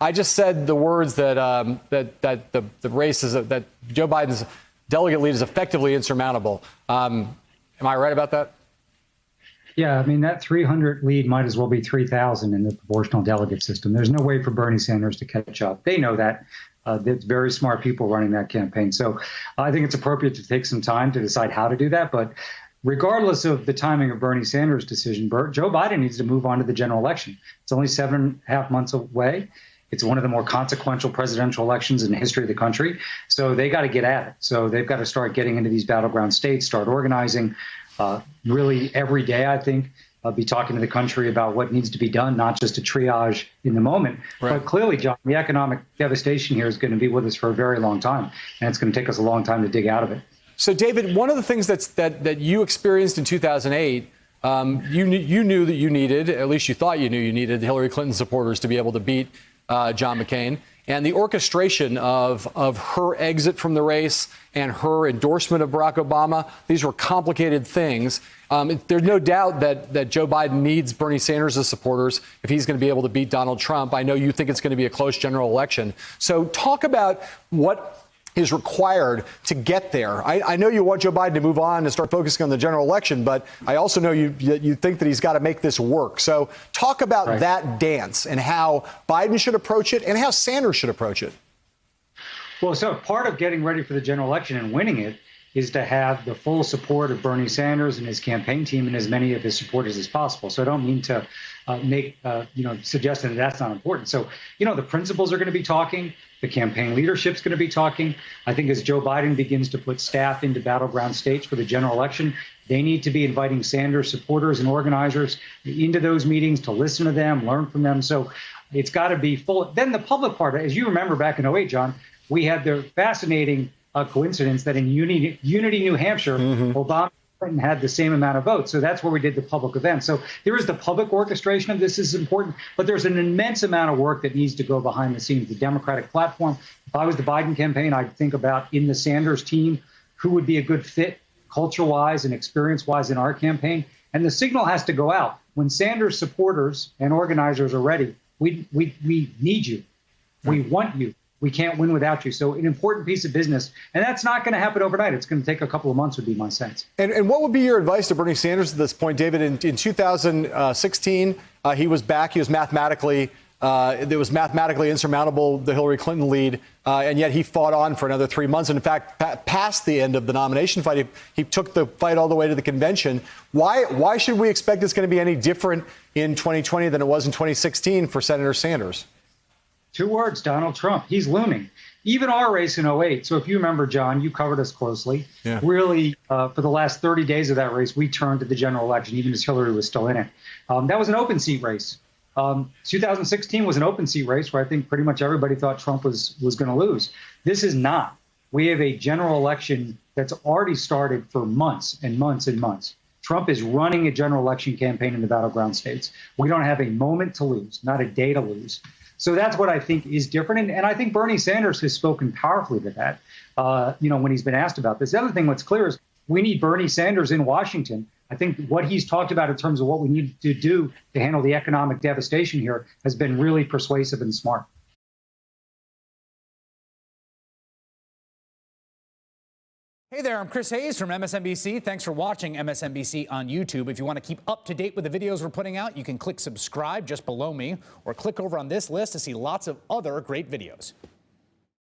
I just said the words that that the race is that Joe Biden's delegate lead is effectively insurmountable. Am I right about that? Yeah, I mean, that 300 lead might as well be 3,000 in the proportional delegate system. There's no way for Bernie Sanders to catch up. They know that. There's very smart people running that campaign. So I think it's appropriate to take some time to decide how to do that. But regardless of the timing of Bernie Sanders' decision, Joe Biden needs to move on to the general election. It's only 7.5 months away. It's one of the more consequential presidential elections in the history of the country. So they got to get at it. So they've got to start getting into these battleground states, start organizing. Really every day, I think, I'll be talking to the country about what needs to be done, not just a triage in the moment. Right. But clearly, John, the economic devastation here is going to be with us for a very long time, and it's going to take us a long time to dig out of it. So, David, one of the things that you experienced in 2008, you knew that you needed, at least you thought you knew you needed, Hillary Clinton supporters to be able to beat John McCain. And the orchestration of her exit from the race and her endorsement of Barack Obama, these were complicated things. There's no doubt that Joe Biden needs Bernie Sanders' supporters if he's going to be able to beat Donald Trump. I know you think it's going to be a close general election. So talk about what is required to get there. I know you want Joe Biden to move on and start focusing on the general election, but I also know you think that he's got to make this work. So talk about that dance and how Biden should approach it and how Sanders should approach it. Well, so part of getting ready for the general election and winning it is to have the full support of Bernie Sanders and his campaign team and as many of his supporters as possible. So I don't mean to suggest that that's not important. So, the principals are going to be talking. The campaign leadership's going to be talking. I think as Joe Biden begins to put staff into battleground states for the general election, they need to be inviting Sanders supporters and organizers into those meetings to listen to them, learn from them. So it's got to be full. Then the public part, as you remember back in 2008, John, we had the fascinating coincidence that in Unity, New Hampshire, Obama and Clinton had the same amount of votes. So that's where we did the public event. So there is the public orchestration of this is important, but there's an immense amount of work that needs to go behind the scenes. The Democratic platform. If I was the Biden campaign, I'd think about in the Sanders team, who would be a good fit culture-wise and experience-wise in our campaign. And the signal has to go out. When Sanders supporters and organizers are ready, we need you. We want you. We can't win without you. So an important piece of business. And that's not going to happen overnight. It's going to take a couple of months would be my sense. And what would be your advice to Bernie Sanders at this point, David? In 2016, he was back. He was mathematically insurmountable, the Hillary Clinton lead. And yet he fought on for another 3 months. And in fact, past the end of the nomination fight, he took the fight all the way to the convention. Why should we expect it's going to be any different in 2020 than it was in 2016 for Senator Sanders? 2 words, Donald Trump. He's looming. Even our race in 2008. So if you remember, John, you covered us closely. Yeah. Really, for the last 30 days of that race, we turned to the general election, even as Hillary was still in it. That was an open seat race. 2016 was an open seat race where I think pretty much everybody thought Trump was going to lose. This is not. We have a general election that's already started for months and months and months. Trump is running a general election campaign in the battleground states. We don't have a moment to lose, not a day to lose. So that's what I think is different. And I think Bernie Sanders has spoken powerfully to that, when he's been asked about this. The other thing what's clear is we need Bernie Sanders in Washington. I think what he's talked about in terms of what we need to do to handle the economic devastation here has been really persuasive and smart. Hey there, I'm Chris Hayes from MSNBC. Thanks for watching MSNBC on YouTube. If you want to keep up to date with the videos we're putting out, you can click subscribe just below me or click over on this list to see lots of other great videos.